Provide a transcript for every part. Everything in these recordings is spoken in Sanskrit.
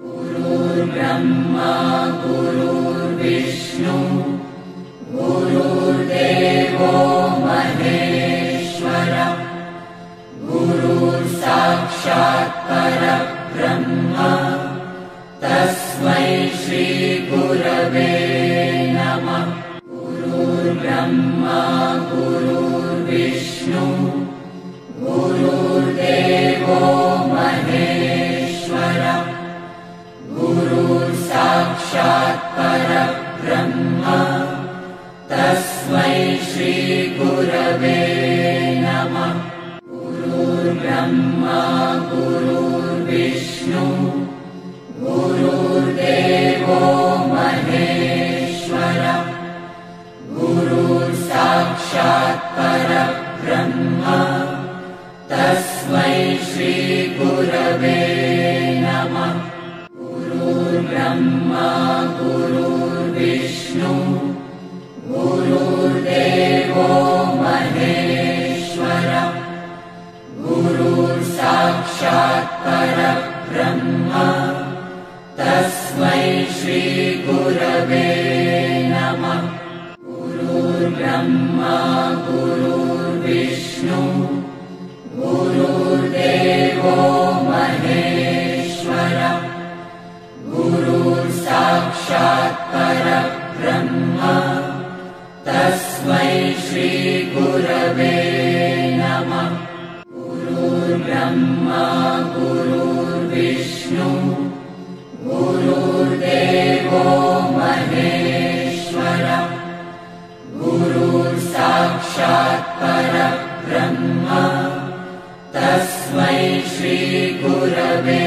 गुरुर्ब्रह्मा गुरुर्विष्णु गुरुर्देवो महेश्वरः गुरुर्साक्षात् परब्रह्म तस्मै श्री गुरवे नमः। गुरुर्ब्रह्मा गुरुर्विष्णु गुरुर्देवो महेश्वरः गुरुर्साक्षात् परब्रह्म तस्मै श्री गुरवे नमः। गुरुर्ब्रह्मा गुरुर्विष्णु गुरुर्देवो महेश्वरः गुरुर्साक्षात् परब्रह्म तस्मै श्री गुरवे नमः। गुरुर्ब्रह्मा गुरुर्विष्णु गुरुर्देवो महेश्वरः गुरुर्साक्षात् परब्रह्म तस्मै श्री गुरवे नमः। गुरुर्ब्रह्मा गुरुर्विष्णु गुरुर्देवो महेश्वरः गुरुर्साक्षात् परब्रह्म तस्मै श्री गुरवे नमः। गुरुर्ब्रह्मा गुरुर्विष्णु गुरुर्देवो महेश्वरः गुरुर्साक्षात् परब्रह्म तस्मै श्री गुरवे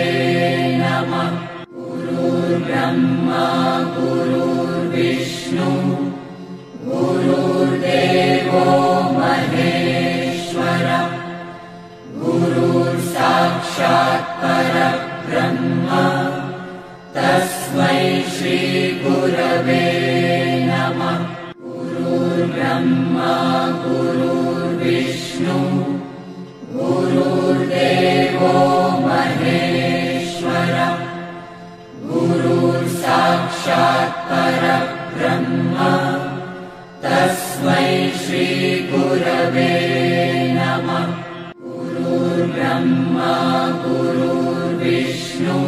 नमः। गुरुर्ब्रह्मा गुरुर्विष्णु गुरुर्देवो महेश्वरः गुरुर्साक्षात् परब्रह्म तस्मै श्री गुरवे नमः। गुरुर्ब्रह्मा गुरुर्विष्णु गुरुर्देवो महेश्वरः गुरुर्साक्षात् परब्रह्म तस्मै श्री गुरवे नमः। गुरुर्ब्रह्मा गुरुर्विष्णु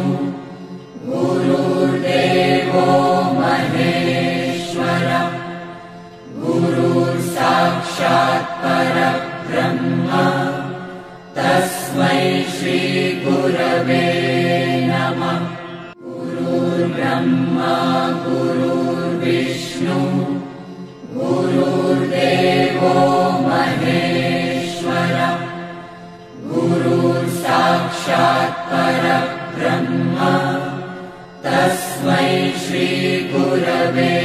गुरुर्देवो महेश्वरः गुरुर्साक्षात् परब्रह्म तस्मै श्री गुरवे नमः। गुरुर्ब्रह्मा गुरुर्विष्णु गुरुर्देवो महेश्वरः गुरुर्साक्षात् परब्रह्म तस्मै श्री गुरवे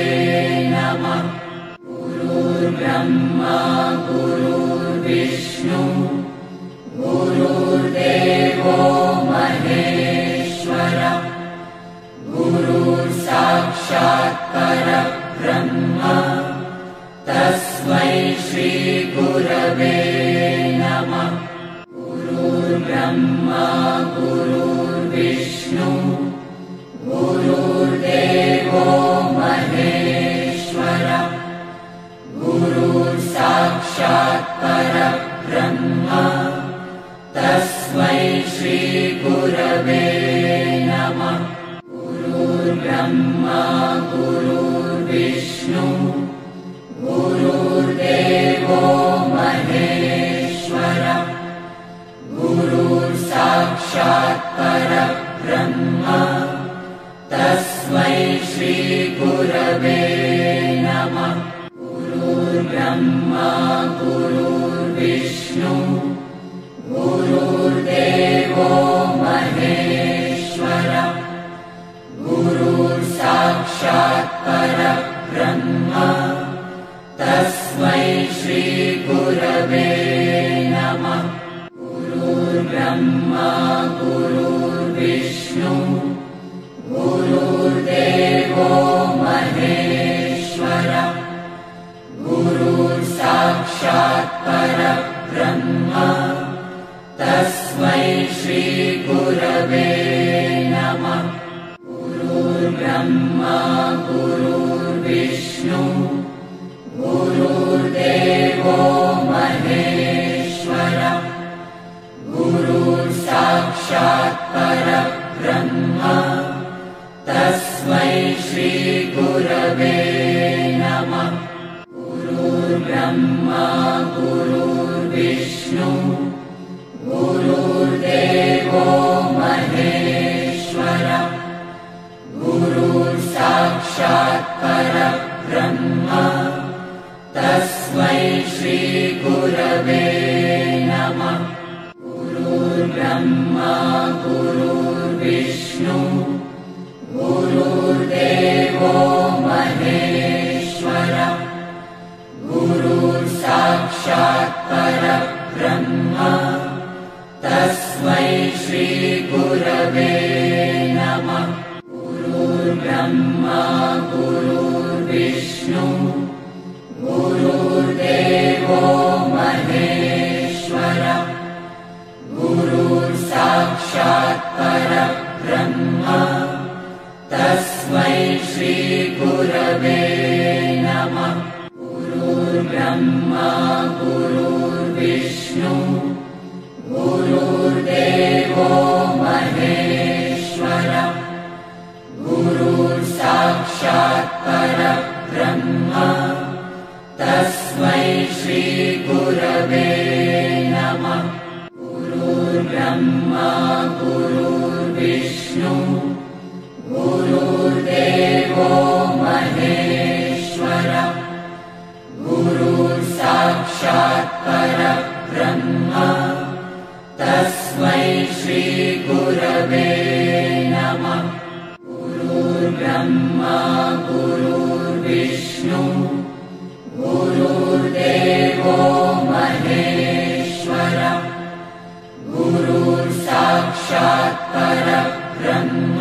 नमः। गुरुर्ब्रह्मा गुरुर्विष्णु गुरुर्देवो महेश्वरः गुरुर्साक्षात् परब्रह्म तस्मै श्री गुरवे नमः। गुरुर्ब्रह्मा गुरुर्विष्णु गुरुर्देवो महेश्वरः गुरुर्साक्षात् परब्रह्म तस्मै श्री गुरवे नमः। गुरुर्ब्रह्मा गुरुर्विष्णु गुरुर्देवो महेश्वरः गुरुर्साक्षात् परब्रह्म तस्मै श्री गुरवे नमः। गुरुर्ब्रह्मा गुरुर्विष्णु गुरुर्देवो महेश्वरः गुरुर्साक्षात् परब्रह्म तस्मै श्री गुरवे नमः। गुरुर्ब्रह्मा गुरुर्विष्णु गुरुर्देवो महेश्वरः गुरुर्साक्षात् परब्रह्म तस्मै श्री गुरवे नमः। गुरुर्विष्णु गुरुर्देवो महेश्वरः गुरुर्साक्षात् परब्रह्म तस्मै श्रीगुरवे नमः। गुरुर्ब्रह्मा गुरुर्विष्णु गुरुर्देवो महेश्वरः गुरुर्साक्षात् परब्रह्म तस्मै श्रीगुरवे नमः। गुरुर्ब्रह्मा गुरुर्विष्णु गुरुर्देवो महेश्वरः गुरुर्साक्षात् परब्रह्म तस्मै श्रीगुरवे नमः। गुरुर्ब्रह्मा गुरुर्विष्णु गुरुर्देवो महेश्वरः गुरुर्साक्षात् परब्रह्म तस्मै श्रीगुरवे नमः। गुरुर्ब्रह्मा गुरुर्विष्णु गुरुर्देवो महेश्वरः गुरुर्साक्षात् परब्रह्म तस्मै श्रीगुरवे नमः। गुरुर्ब्रह्मा गुरुर्विष्णु गुरुर्देवो महेश्वरः गुरुर्साक्षात् परब्रह्म तस्मै श्रीगुरवे नमः। गुरुर्ब्रह्मा गुरुर्विष्णु गुरुर्देवो महेश्वरः गुरुर्साक्षात् परब्रह्म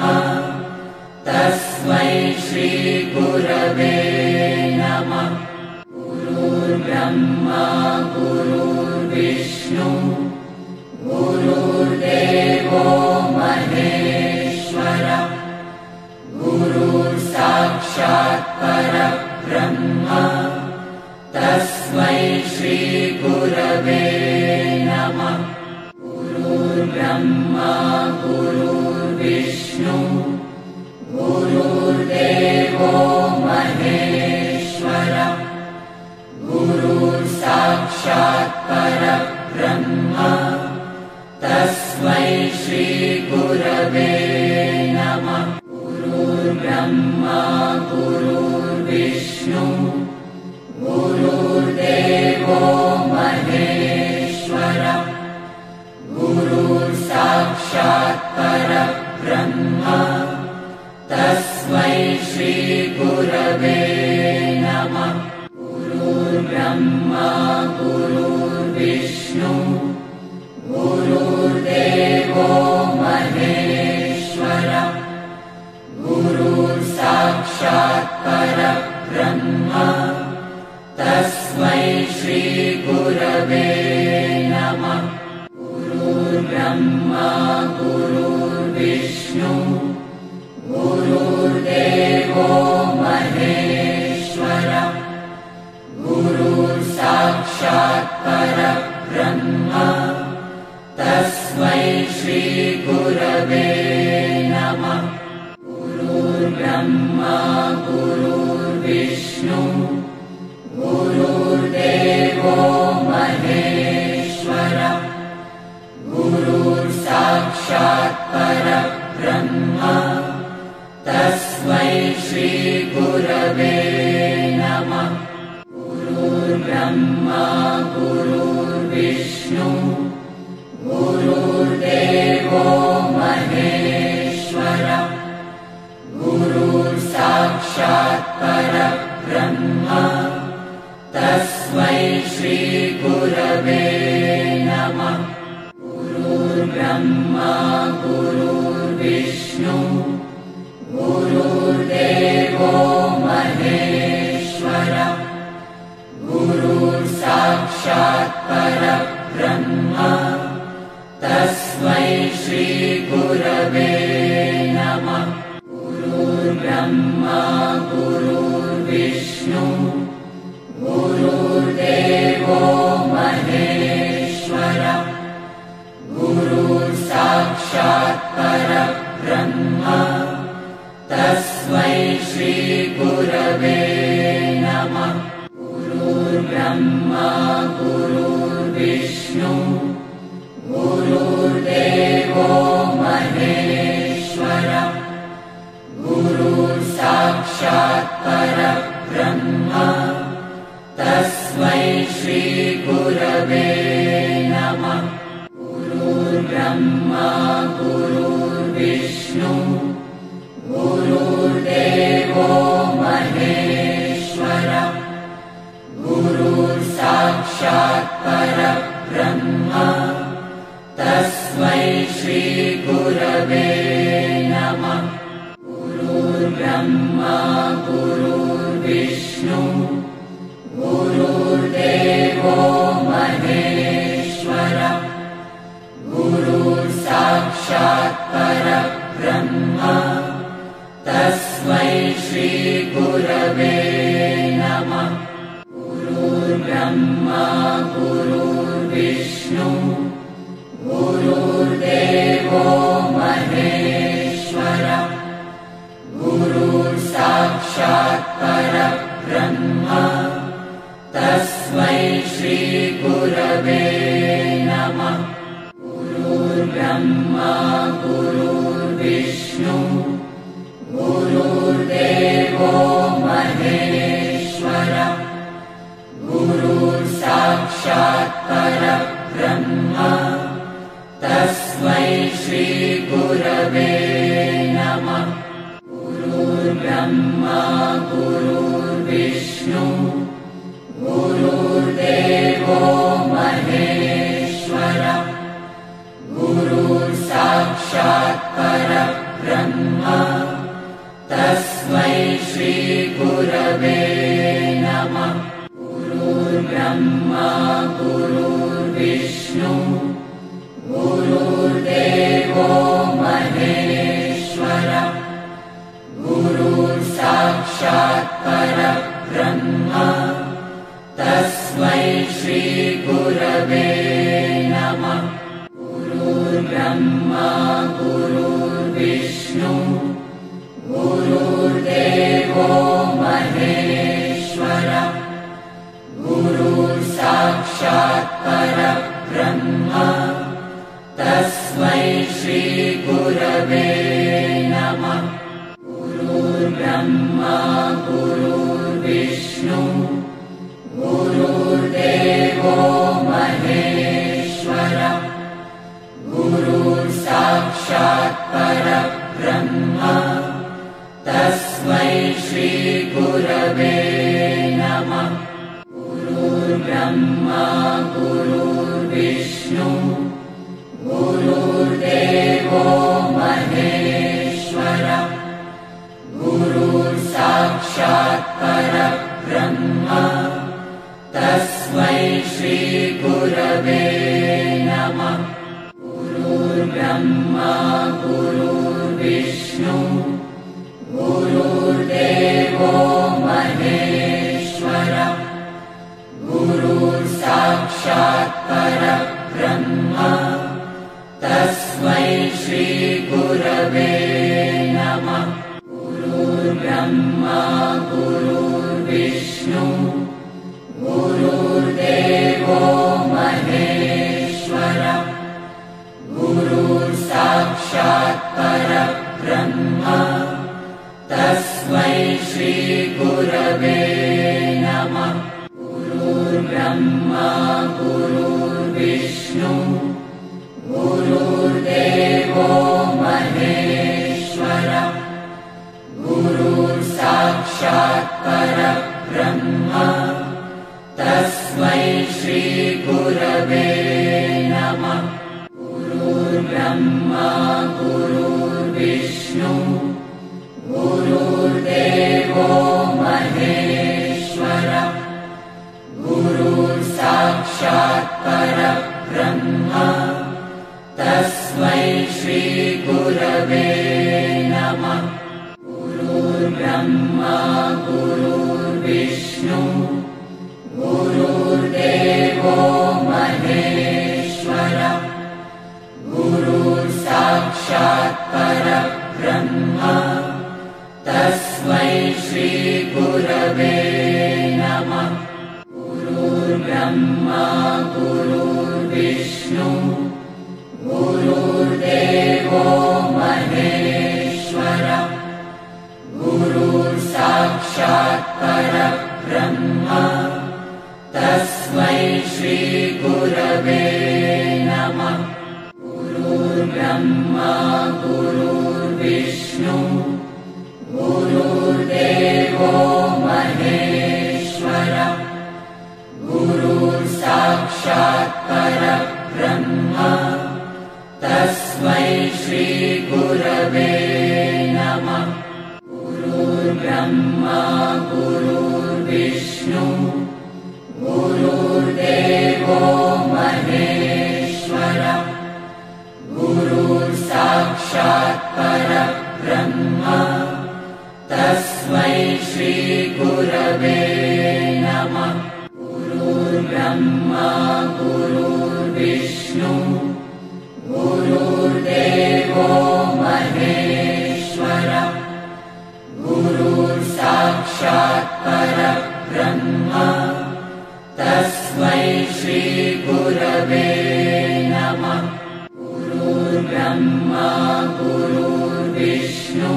तस्मै श्रीगुरवे नमः। गुरुर्ब्रह्मा गुरुर्विष्णु गुरुर्देवो महेश्वरः गुरुर्साक्षात् परब्रह्म तस्मै श्रीगुरवे नमः। गुरुर्ब्रह्मा गुरुर्विष्णु गुरुर्देवो महेश्वरः गुरुर्साक्षात् परब्रह्म तस्मै श्रीगुरवे नमः। गुरुर्ब्रह्मा गुरुर्विष्णु गुरुर्देवो महेश्वरः गुरुर्साक्षात् परब्रह्म तस्मै श्रीगुरवे नमः। गुरुर्ब्रह्मा गुरुर्विष्णु गुरुर्देवो महेश्वरः गुरुर्साक्षात् परब्रह्म तस्मै श्रीगुरवे नमः। गुरुर्ब्रह्मा गुरुर्विष्णु गुरुर्देवो महेश्वरः गुरुर्साक्षात् परब्रह्म तस्मै श्रीगुरवे नमः। गुरुर्ब्रह्मा गुरुर्विष्णु गुरुर्देवो महेश्वरः गुरुर्साक्षात् परब्रह्म तस्मै श्रीगुरवे नमः। गुरुर्ब्रह्मा गुरुर्विष्णु गुरुर्देवो महेश्वरः गुरुर्साक्षात् परब्रह्म तस्मै श्रीगुरवे नमः। गुरुर्ब्रह्मा गुरुर्विष्णु गुरुर्देवो महेश्वरः गुरुर्साक्षात् परब्रह्म तस्मै श्रीगुरवे नमः। गुरुर्ब्रह्मा गुरुर्विष्णु गुरुर्विष्णु गुरुर्देवो महेश्वरः गुरुर्साक्षात् परब्रह्म तस्मै श्रीगुरवे नमः। गुरुर्ब्रह्मा गुरुर्विष्णु गुरुर्देवो महेश्वरः गुरुर्साक्षात् परब्रह्म तस्मै श्रीगुरवे नमः। गुरुर्ब्रह्मा गुरुर्विष्णु गुरुर्देवो महेश्वरः गुरुर्साक्षात् परब्रह्म तस्मै श्रीगुरवे नमः। गुरुर्ब्रह्मा गुरुर्विष्णु गुरुर्देवो महेश्वरः गुरुर्साक्षात् परब्रह्म तस्मै श्रीगुरवे नमः। गुरुर्ब्रह्मा गुरुर्विष्णु गुरुर्देवो महेश्वरः गुरुर्साक्षात् परब्रह्म तस्मै श्रीगुरवे नमः। गुरुर्ब्रह्मा गुरुर्विष्णु गुरुर्देवो महेश्वरः गुरुर्साक्षात् परब्रह्म तस्मै श्रीगुरवे नमः। गुरुर्ब्रह्मा गुरुर्विष्णु गुरुर्देवो महेश्वरः गुरुर्साक्षात् परब्रह्म तस्मै श्रीगुरवे नमः। गुरुर्ब्रह्मा गुरुर्विष्णु गुरुर्देवो महेश्वरः गुरुर्साक्षात् परब्रह्म तस्मै श्रीगुरवे नमः। गुरुर्ब्रह्मा गुरुर्विष्णु गुरुर्देवो महेश्वरः गुरुर्साक्षात् परब्रह्म तस्मै श्रीगुरवे नमः। गुरुर्ब्रह्मा गुरुर्विष्णु गुरुर्देवो महेश्वरः गुरुर्साक्षात् परब्रह्म तस्मै श्रीगुरवे नमः। गुरुर्ब्रह्मा गुरुर्विष्णु गुरुर्देवो महेश्वरः गुरुर्साक्षात् परब्रह्म तस्मै श्रीगुरवे नमः। गुरुर्ब्रह्मा गुरुर्विष्णु गुरुर्देवो महेश्वरः गुरुर्साक्षात् परब्रह्म तस्मै श्रीगुरवे नमः। गुरुर्ब्रह्मा गुरुर्विष्णु गुरुर्देवो महेश्वरः गुरुर्साक्षात् परब्रह्म तस्मै श्रीगुरवे नमः। गुरुर्ब्रह्मा गुरुर्विष्णु गुरुर्देवो महेश्वरः गुरुर्साक्षात् परब्रह्म तस्मै श्रीगुरवे नमः। गुरुर्ब्रह्मा गुरुर्विष्णु गुरुर्देवो महेश्वरः गुरुर्साक्षात् परब्रह्म तस्मै श्रीगुरवे नमः। गुरुर्ब्रह्मा गुरुर्विष्णु गुरुर्विष्णु गुरुर्देवो महेश्वर गुरुर्साक्षात् परब्रह्म तस्मै श्री गुरवे नमः। गुरुर्ब्रह्मा गुरुर्विष्णु गुरुर्देवो महेश्वर गुरुर्साक्षात् परब्रह्म तस्मै श्री गुरवे नमः। गुरुर्ब्रह्मा गुरुर्विष्णु गुरुर्देवो महेश्वर गुरुर्साक्षात् परब्रह्म तस्मै श्री गुरवे नमः। गुरुर्ब्रह्मा गुरुर्विष्णु गुरुर्देवो महेश्वर गुरुर्साक्षात् परब्रह्म तस्मै श्री गुरवे नमः। गुरुर्ब्रह्मा गुरुर्विष्णु गुरुर्देवो महेश्वर गुरुर्साक्षात् परब्रह्म तस्मै श्री गुरवे नमः। गुरुर्ब्रह्मा गुरुर्विष्णु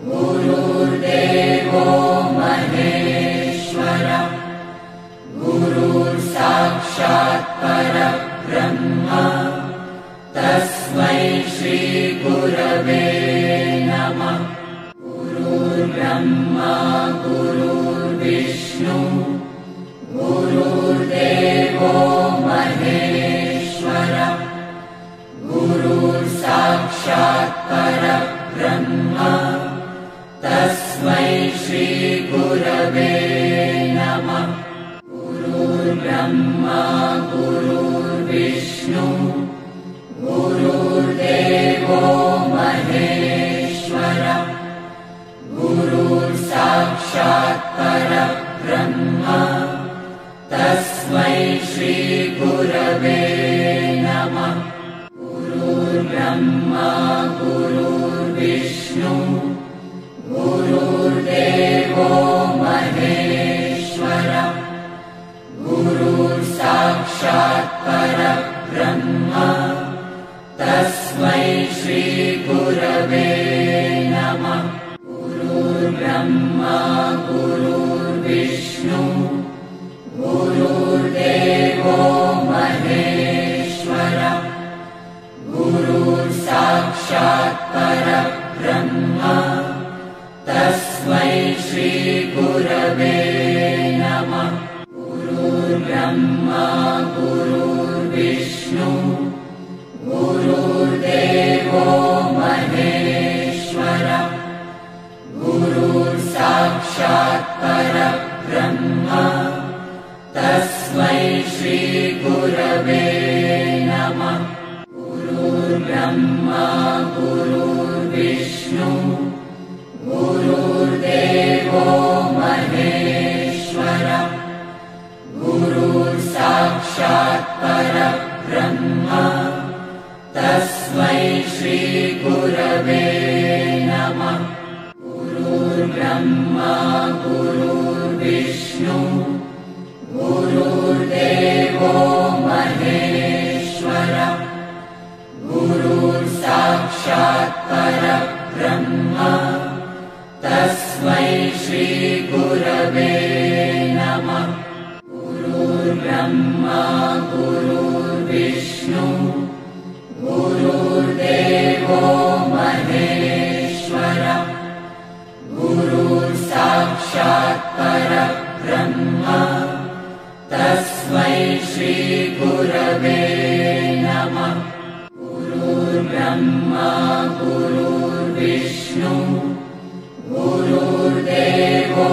गुरुर्देवो महेश्वर गुरुर्साक्षात् परब्रह्म तस्मै श्री गुरवे नमः। गुरुर्ब्रह्मा गुरुर्विष्णु गुरुर्देवो महेश्वर गुरुर्साक्षात् परब्रह्म तस्मै श्री गुरवे नमः। गुरुर्ब्रह्मा गुरुर्विष्णु गुरुर्देवो महेश्वर गुरुर्साक्षात् परब्रह्म तस्मै श्री गुरवे नमः। गुरुर्ब्रह्मा गुरुर्विष्णु गुरुर्देवो महेश्वर गुरुर्साक्षात् परब्रह्म तस्मै श्री गुरवे नमः। गुरुर्ब्रह्मा गुरुर्विष्णु गुरुर्देवो महेश्वर गुरुर्साक्षात् परब्रह्म तस्मै श्री गुरवे नमः। गुरुर्ब्रह्मा गुरुर्विष्णु गुरुर्देवो महेश्वर गुरुर्साक्षात् परब्रह्म तस्मै श्री गुरवे नमः। गुरुर्ब्रह्मा गुरुर्विष्णु गुरुर्देवो महेश्वर गुरुर्साक्षात् परब्रह्म तस्मै श्री गुरवे नमः। गुरुर्ब्रह्मा गुरुर्विष्णु गुरुर्देवो महेश्वर गुरुर्साक्षात् परब्रह्म तस्मै श्री गुरवे नमः। गुरुर्ब्रह्मा गुरुर्विष्णु गुरुर्देवो महेश्वर गुरुर्साक्षात् परब्रह्म तस्मै श्री गुरवे नमः। गुरुर्ब्रह्मा गुरुर्विष्णु गुरुर्देवो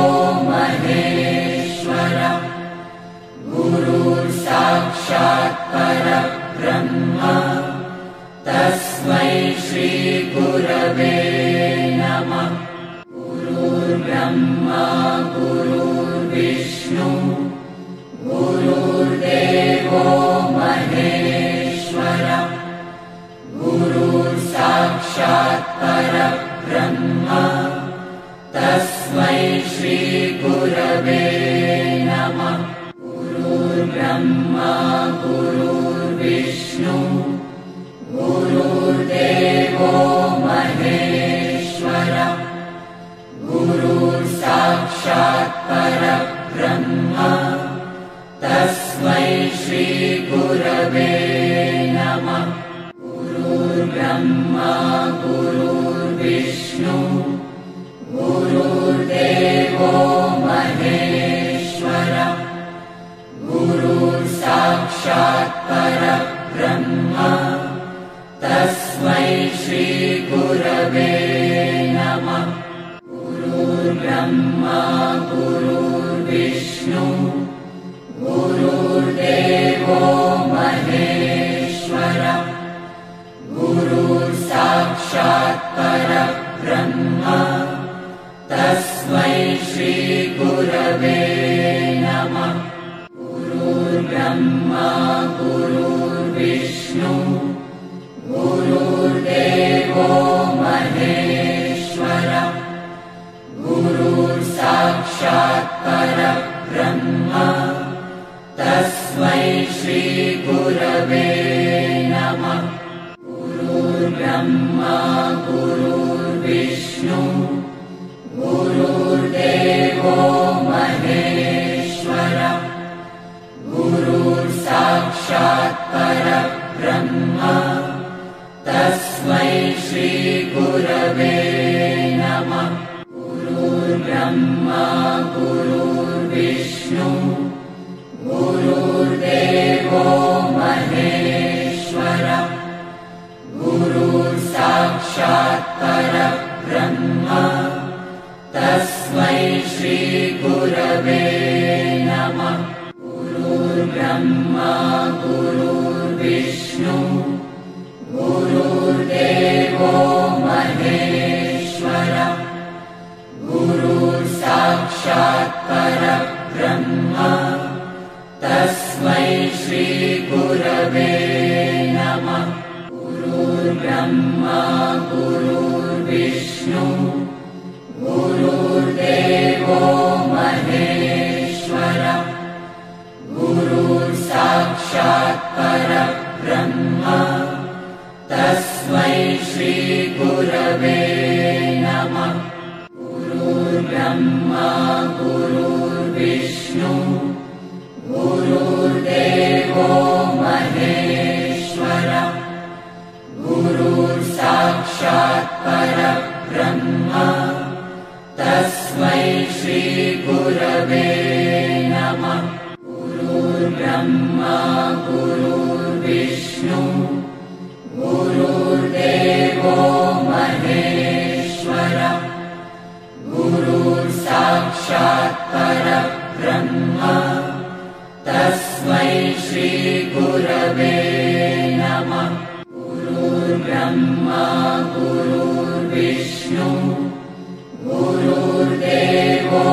महेश्वर गुरुर्साक्षात् परब्रह्म तस्मै श्री गुरवे नमः। गुरुर्ब्रह्मा गुरुर्विष्णु गुरुर्विष्णु गुरुर्देवो महेश्वरः गुरुर्साक्षात् परब्रह्म तस्मै श्रीगुरवे नमः। गुरुर्ब्रह्मा गुरुर्विष्णु गुरुर्देवो महेश्वरः गुरुर्साक्षात् परब्रह्म तस्मै श्रीगुरवे नमः। गुरुर्ब्रह्मा गुरुर्विष्णु गुरुर्देवो महेश्वरः गुरुर्साक्षात् परब्रह्म तस्मै श्रीगुरवे नमः। गुरुर्ब्रह्मा गुरुर्विष्णु गुरुर्देवो महेश्वरः गुरुर्साक्षात् परब्रह्म तस्मै श्रीगुरवे नमः। गुरुर्ब्रह्मा गुरुर्विष्णु गुरुर्देवो महेश्वरः गुरुर्साक्षात् परब्रह्म तस्मै श्रीगुरवे नमः। गुरुर्ब्रह्मा गुरुर्विष्णु गुरुर्देवो महेश्वरः गुरुर्साक्षात् परब्रह्म तस्मै श्रीगुरवे नमः। गुरुर्ब्रह्मा गुरुर्विष्णु गुरुर्देवो महेश्वरः गुरुर्साक्षात् परब्रह्म तस्मै श्रीगुरवे नमः। गुरुर्ब्रह्मा गुरुर्विष्णु गुरुर्देवो महेश्वरः गुरुर्साक्षात् परब्रह्म तस्मै श्रीगुरवे नमः। गुरुर्ब्रह्मा गुरुर्विष्णु गुरुर्देवो महेश्वरः गुरुर्साक्षात् परब्रह्म तस्मै श्रीगुरवे नमः। गुरुर्ब्रह्मा गुरुर्विष्णु गुरुर्देवो महेश्वरः गुरुर्साक्षात् परब्रह्म तस्मै श्रीगुरवे नमः। गुरुर्ब्रह्मा गुरुर्विष्णु गुरुर्देवो महेश्वरः गुरुर्साक्षात् परब्रह्म तस्मै श्रीगुरवे नमः। गुरुर्ब्रह्मा गुरुर्विष्णु गुरुर्देवो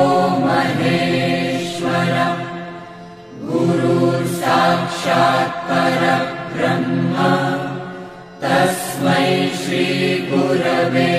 महेश्वरः गुरुर्साक्षात् परब्रह्म तस्मै श्रीगुरवे